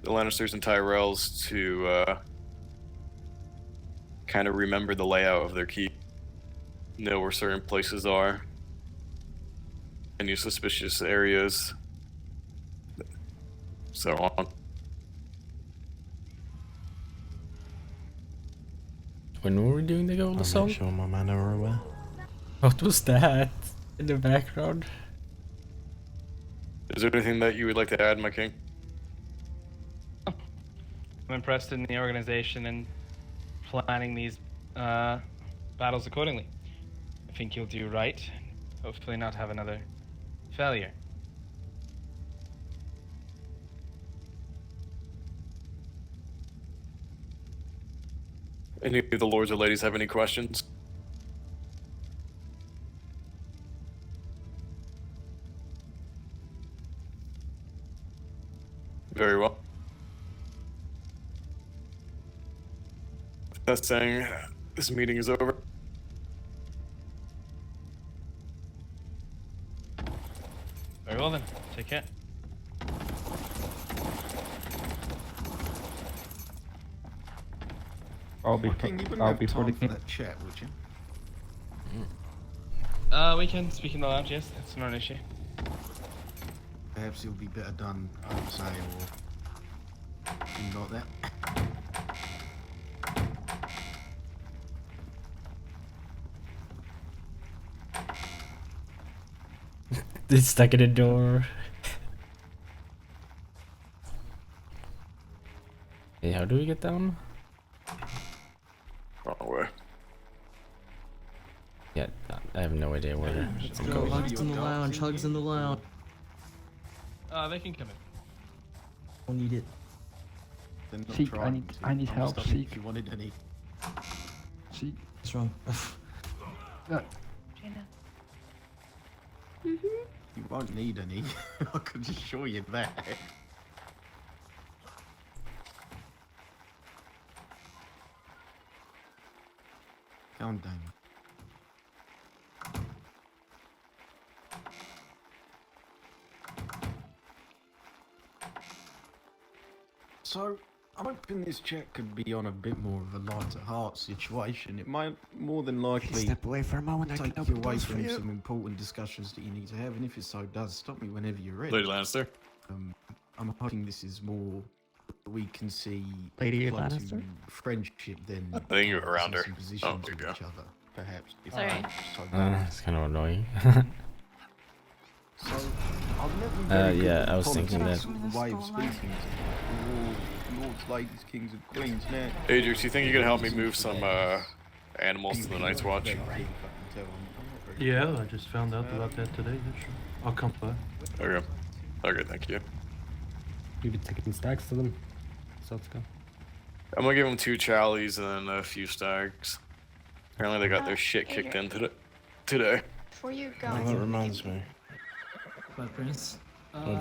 Lannisters and Tyrells to kind of remember the layout of their keep, know where certain places are, any suspicious areas, so on. When were we doing the gold I'll assault? make sure my men are aware. What was that in the background? Is there anything that you would like to add, my king? I'm impressed in the organization and planning these battles accordingly. I think you'll do right. Hopefully not have another failure. Any of the lords or ladies have any questions? Very well. That's saying this meeting is over. Very well then. Take care. I'll be King, you wouldn't I'll have be for the time for king. that chat, would you? We can speak in the lounge, yes. That's not an issue. Perhaps it'll be better done outside or thing like that. It's stuck in the door. Hey, how do we get down? Wrong way. Yeah, I have no idea where. Let's go. Hugs in the lounge. Hugs in the lounge. They can come in. Don't need it. They're not Seek, trying to. I need I'm help, stopping Seek. If you wanted any. See, What's wrong? Gina. You won't need any. I could assure you that. Calm down. So, I'm hoping this chat could be on a bit more of a lighter heart situation. It might more than likely Step away for a moment. I take can you open away doors for from you. some important discussions that you need to have, and if it so does, stop me whenever you're ready. Lady Lannister. I'm hoping this is more we can see Lady close Lannister? to friendship than I think you're around her. some Oh, positions there with you go. each other, perhaps. if Sorry. I so It's kind of annoying. So, I've never been very good yeah, at I was thinking politics that. or the way of speaking to lords, ladies, kings, and queens now. Adrian, do you think you could help me move some animals to the Night's Watch? Yeah, I just found out about that today. Yeah, sure. I'll come by. Okay. Okay, thank you. You'll be taking stacks to them. So let's go. I'm gonna give them 2 Charlies and then a few stags. Apparently they got their shit kicked in today. Before you go, That reminds me. But Prince, Hold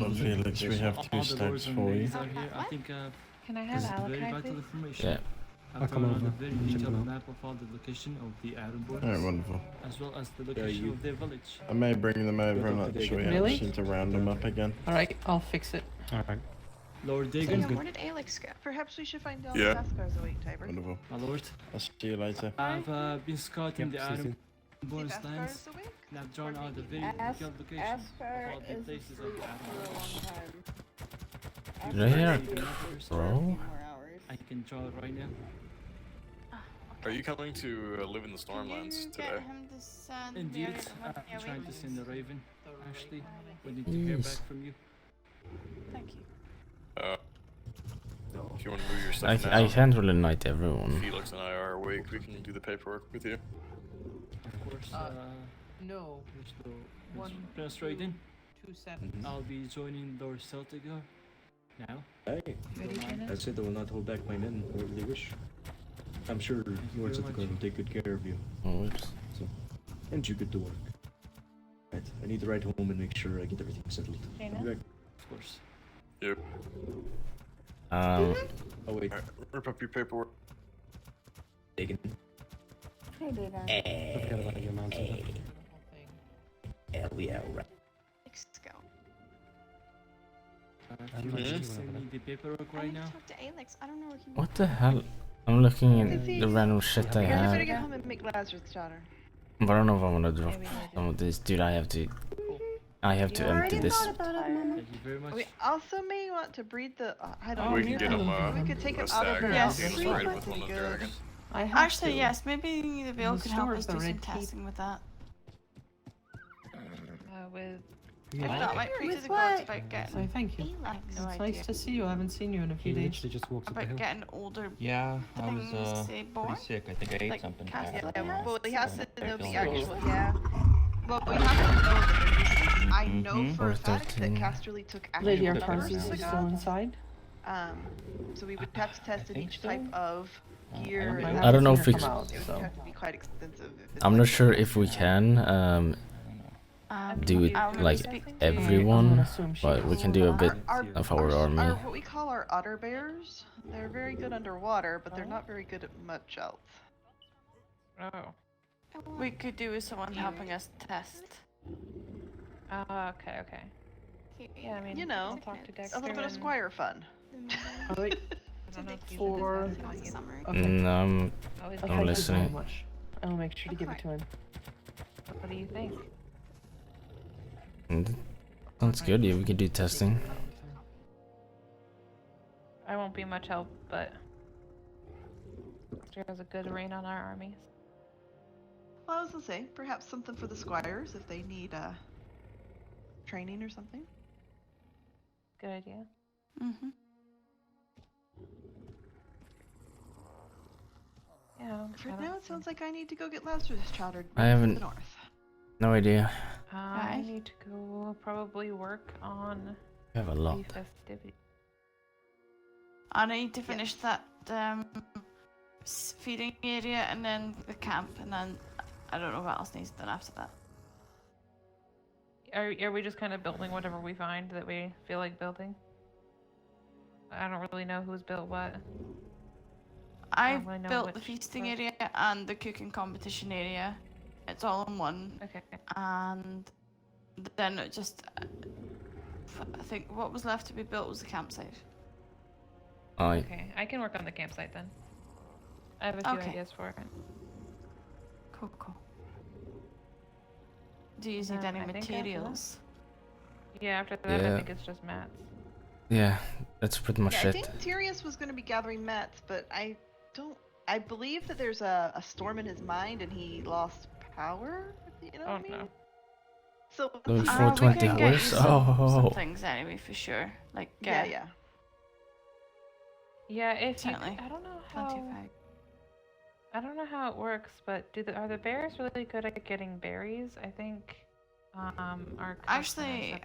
on, Felix, we have 2 stacks for you. I think Can I have this is very Alakai, vital please? information. Yeah. I'll come over. A very Check them detailed out. map of all the location of the Iron Board, Alright, wonderful. as well as the location of their village. I may bring them over, I'm not sure yet. Really? Just need to round them up again. Alright, I'll fix it. Alright. Lord so Dagon, yeah, where did Alex go? Perhaps we should find out Yeah. if Askar's awake, Tiber. Wonderful. my lord, I'll see you later. I've been scouting Yep, the see you Iron soon. Board's If lands, Askar's awake? and I've drawn out a very detailed location of all the places of the Iron Board. Did I hear If you want to bro? I can draw it right now. Are you coming to live in the Stormlands Can you today? get him to send me Indeed, a I'm trying to send the Raven. Actually, we need to hear back Yes. from you. Thank you. If you want to move your stuff I now, can't really knight everyone. Felix and I are awake. We can do the paperwork with you. Of course, No. so, One, Prince Raiden, 2 7. I'll be joining Lord Celtigar now. Hey, Ready, Gina? I said I will not hold back my men wherever they wish. I'm sure Lord very Celtigar much. will take good care of you. Oh, whoops. So, and you get to work. Right, I need to ride home and make sure I get everything settled. I'll be back. Of course. Yep. Oh wait, Alright, rip up your paperwork. Dagon. Hey, Dagon. I forgot about your mountain. Hell yeah, right. Let's go. If you want to send me the paperwork I right need now. to talk to Alex. I don't know where he What the hell? I'm looking Hey, at Zeke. the random shit I You guys better have. get home and make Lazarus' daughter. But I don't know if I want to drop we will. some of this. Dude, I have to empty this. Thank you very much. We also may want to breed the. I don't We know. can get him We could take a him out of stag her and Yes. get him house. sprayed with one of the dragon. I have Actually, to. yes. Maybe the Veil The could help store us is the do some red key. testing with that. With You If like not, it? I might preach to the With gods what? about getting. So thank you. I have no It's idea. nice to see you. I haven't seen you in a He few days. literally just walked up the About hill. getting older Yeah, I was things to say born. pretty sick. I think I ate Like something. cast bad. Yeah, well, he has to know the feeling actual, good. yeah. Well, we have to know the numbers. I know Mhm. for a Or fact that 13. Casterly took Lady actual numbers Arcasius of the is still gods. inside. So we would have to test in think each so. type of gear. don't and know. I don't know haven't if we seen her c- come out, It would so. have to be quite extensive. If it's I'm like not sure if we can do it I'll like speak to- I'm everyone, gonna assume she but we is. can do a bit Our- of our army. what we call our otter bears. They're very good underwater, but they're not very good at much else. Oh. We could do with someone helping us test. Okay, okay. Yeah, I mean, You know, I'll talk to Dexter a little bit of and- squire fun. Alright. I don't know if he's For okay. No, I'm Thank you very Mm, listening. much. I'll make sure to give it to him. What do you think? Sounds good. Yeah, we can do testing. I won't be much help, but Dexter has a good reign on our armies. Well, I was gonna say, perhaps something for the squires if they need training or something. Good idea. Mm-hmm. Yeah. For now, it sounds like I need to go get Lazarus chowdered. I ready for haven't- the north. No idea. I Right. need to go probably work on We have a lot. the festivities. I need to finish that feeding area and then the camp, and then I don't know what else needs done after that. Are we just kind of building whatever we find that we feel like building? I don't really know who's built what. I've really know built the which feasting first. area and the cooking competition area. It's all in one. Okay. And then it just, I think what was left to be built was the campsite. Okay, I can work on the campsite then. I have a few Okay. ideas for it. Cool, cool. Do you need Then any I think after that- materials? Yeah, after that, I Yeah. think it's just mats. Yeah, that's pretty much Yeah, I it. think Tyrius was going to be gathering mats, but I believe that there's a storm in his mind and he lost power. You know what I mean? No. So Level We 420 can get you hours? some Oh. things anyway for sure. Like yeah. Yeah, if you, Certainly. I don't know Plenty of how. ag. I don't know how it works, but are the bears really good at getting berries? I think, our Actually,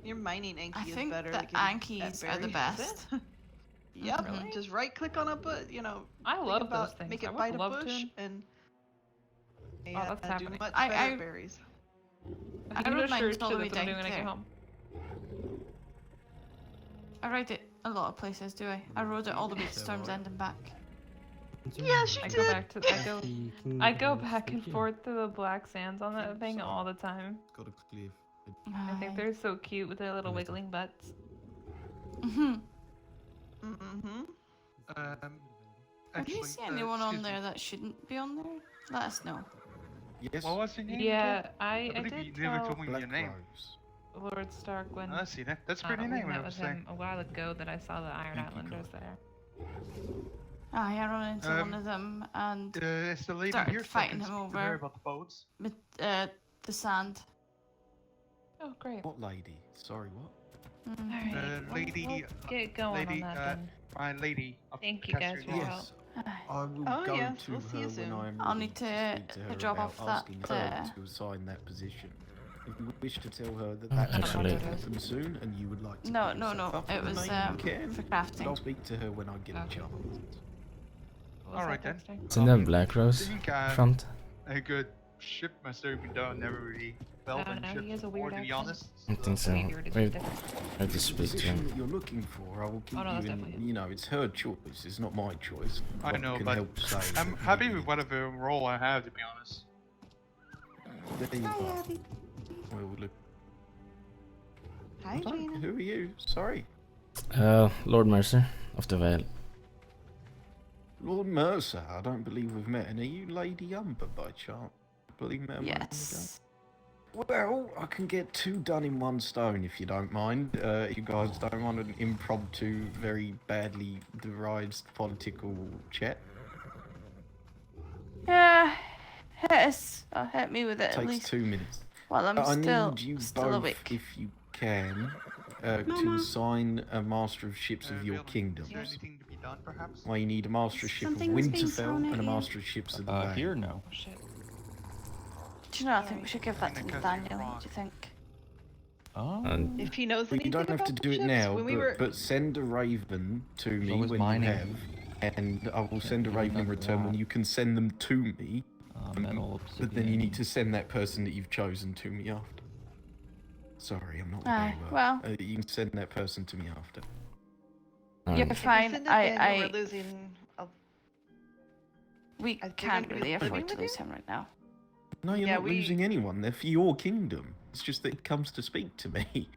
Your mining Anki I is think better. the at getting Ankies at are the berries, is best. it? Yep. Really? Just right click on a bush. You know. I think love about, those things. Make I it would bite a love bush to. and. Oh, that's do happening. much I- better I- berries. I You rode just mine searched all the it, way that's what I'm down doing when I get there. home. I ride it a lot of places, do I? I rode it all the way to Storm's End and back. Yeah, she I did. go back to I go back and forth to the black sands on that thing all the time. Got a cliff. I think they're so cute with their little wiggling butts. Mm-hmm. Mm-hmm. If you see anyone on there that shouldn't be on there, let us know. Yes. What was your name? Yeah, again? I believe did you never tell told me your name. Lord Stark when I see that. That's a pretty we name. met I with would say. him a while ago that I saw the Iron Islanders there. I ran into one of them and It's the lady started here fighting talking him to her over about the boats. with the sand. Oh, great. What lady? Sorry, what? Mm. Lady. We'll get going lady, on that then. my lady. Of Thank you guys Casterly. for your help. Yes. I will Oh, go yes, to we'll see her you when soon. I'm I'll ready need to speak her drop about off that, asking her to assign that position. If you wish to tell her that that's Actually- going to happen soon and you would like to No, put no, yourself no. up It for the was name, you can, for but I'll crafting. speak to her when I get a chance. Alright then. Isn't that Black I Rose think front? a good ship master, even though I never really felt I in don't know, ships he has a before, weird to be accent. honest. I think so. Maybe we're just Wait, different. I have to speak to Position him. that you're looking for, I will keep Oh, no, you that's in. definitely You know, it's her choice. It's not my choice. I What know, can but help save I'm it? happy with whatever role I have, to be honest. There you go. Well, look. Hi, Gina. Who are you? Sorry. Lord Mercer of the Vale. Lord Mercer, I don't believe we've met. And are you Lady Umber by chance? I believe met a moment Yes. ago. Well, I can get two done in one stone if you don't mind. If you guys don't want an impromptu, very badly devised political chat. Yeah. Hit us. Hit me with it at Takes least. 2 minutes. Well, I'm I still need you still both, awake. if you can, to assign a master of ships of your kingdom. Is there anything to be done, perhaps? I need a master of ship of Something's being thrown Winterfell at and a you. master of ships of the Bay. Here, no. Do you know? I think we should give that to Nathaniel. What do you think? And If he knows Well, anything you don't have about to the do it ships, now, when we were... but send a raven to me always when mining. you have, and I will send a raven in return when you can send them to me. Metal, But then you need to send that person that you've chosen to me after. Sorry, I'm not Aye, very well. you can send that person to me after. You're Alright. fine. Send Nathaniel, I we're losing... we Are they can't gonna be really afford living to with lose you? him right now. No, you're Yeah, not we- losing anyone. They're for your kingdom. It's just that he comes to speak to me.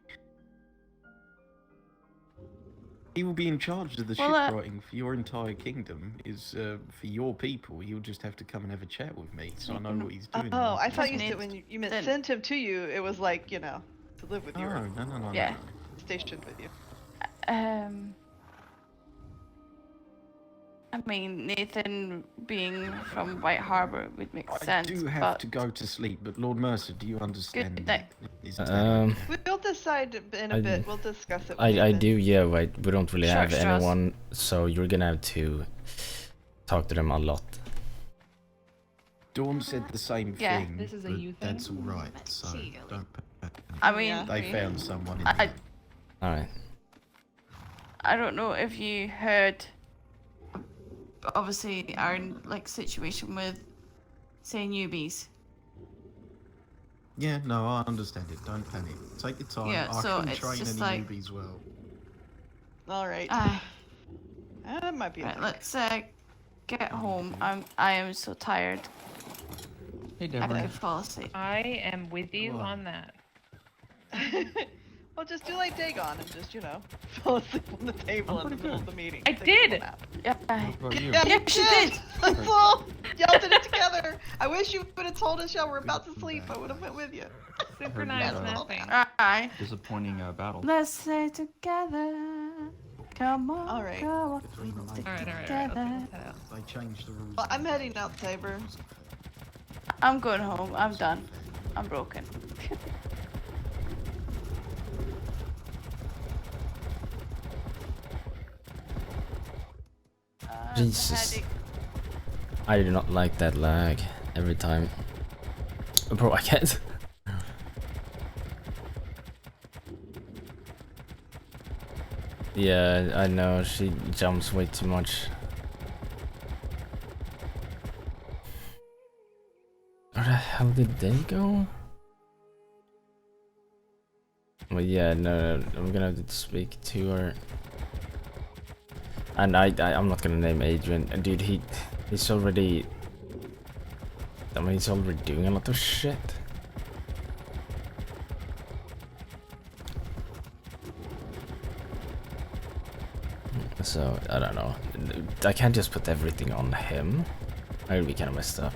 He will be in charge of the Well, shipwriting for your entire kingdom. Is for your people. He'll just have to come and have a chat with me, so I know what he's doing. Oh, I thought you Doesn't said when you meant then- sent him to you, it was like, you know, to live with you. or No. Yeah. stationed with you. I mean, Nathan being from White Harbor would make sense. I do have but to go to sleep, but Lord Mercer, do you understand? Good night. Is We'll decide in a bit. We'll discuss it. With I Nathan. do, yeah, right. We don't really Sure, have Strauss. anyone, so you're gonna have to talk to them a lot. Dawn said the same Yeah. thing, This is a but you thing? that's all right. So don't. I mean, They found someone in I, there. Alright. I don't know if you heard. But obviously, our like situation with, say, newbies. Yeah, no, I understand it. Don't panic. Take your time. Yeah, I so can it's train just any like- newbies well. All right. That might be. a Right, thing. let's get home. I am so tired. Hey, I Deborah. could fall asleep. I am with you on that. Well, just do like Dagon and just, you know, fall asleep on the table in the middle of the meeting. I Take a little did! nap. Yeah. What about you? Yeah, Yeah, you she did. did. That's all. Y'all did it together. I wish you would have told us y'all were about to sleep. I would have went with you. Synchronized Heard napping. Alright. Disappointing battle. Let's stay together. Come on. All right. Come on. Stick Alright. together. They changed the rules. Well, I'm heading out, Saber. I'm going home. I'm done. I'm broken. Jesus. I do not like that lag every time. Bro, I can't. Yeah, I know, she jumps way too much. Where the hell did they go? Well, yeah, no, I'm gonna have to speak to her. And I'm not gonna name Adrian. And dude, he's already... I mean, he's already doing a lot of shit. So, I don't know. I can't just put everything on him. I would be kind of messed up.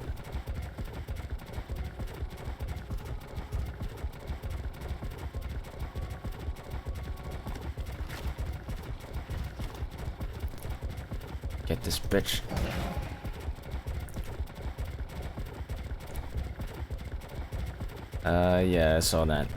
Get this bitch. Yeah, I saw that.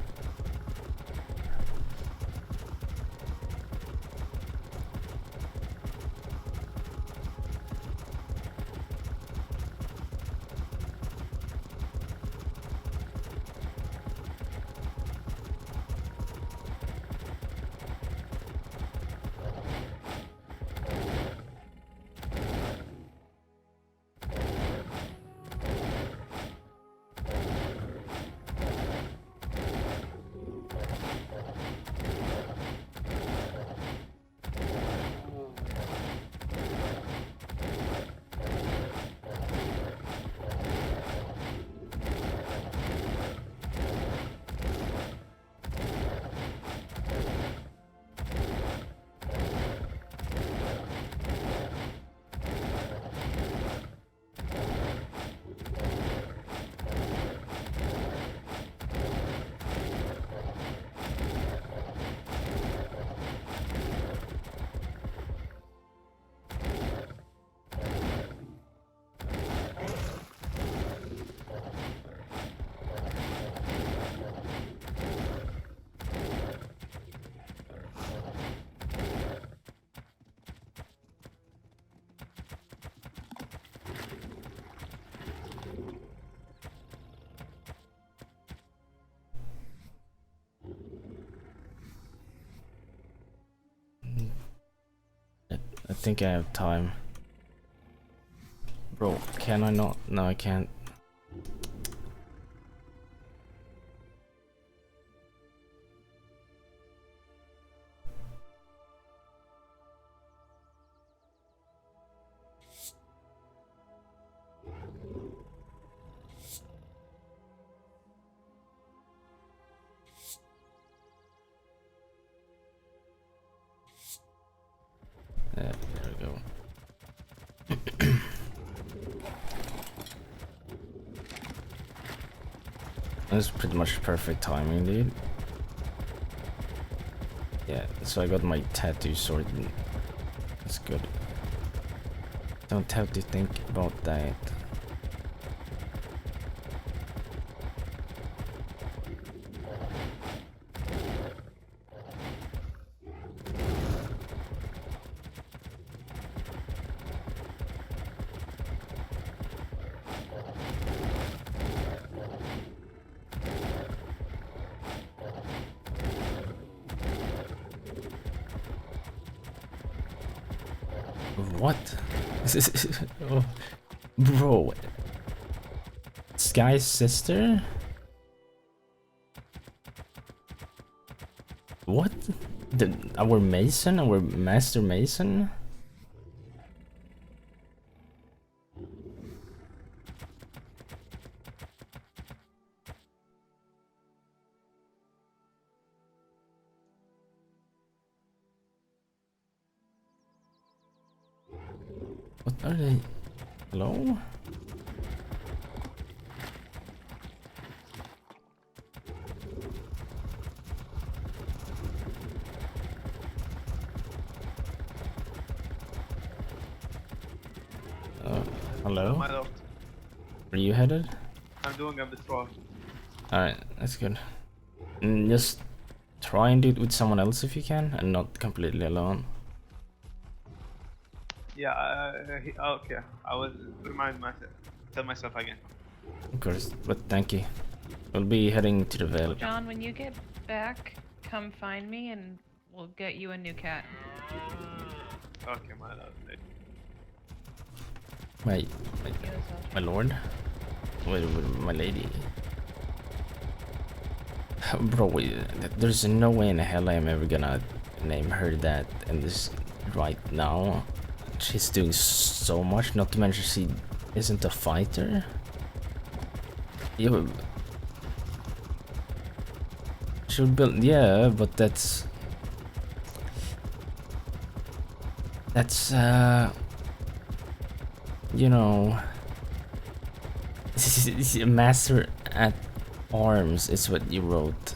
think I have time. Bro, can I not? No, I can't. There we go. That's pretty much perfect timing, dude. Yeah, so I got my tattoo sorted. That's good. Don't have to think about that. What? Oh, bro. Sky's sister? What? Our Mason? Our Master Mason? What are they? Hello? Hello? My lord. Where are you headed? I'm doing a patrol. Alright, that's good. Just try and do it with someone else if you can, and not completely alone. Yeah, okay. I will remind myself, tell myself again. Of course, but thank you. We'll be heading to the Vale. John, when you get back, come find me and we'll get you a new cat. Okay, my lord. Wait, my lord? Wait, my lady. Bro, wait, there's no way in hell I am ever gonna name her that in this right now. She's doing so much, not to mention she isn't a fighter. Yeah, but she would build, yeah, but that's you know, master at arms is what you wrote.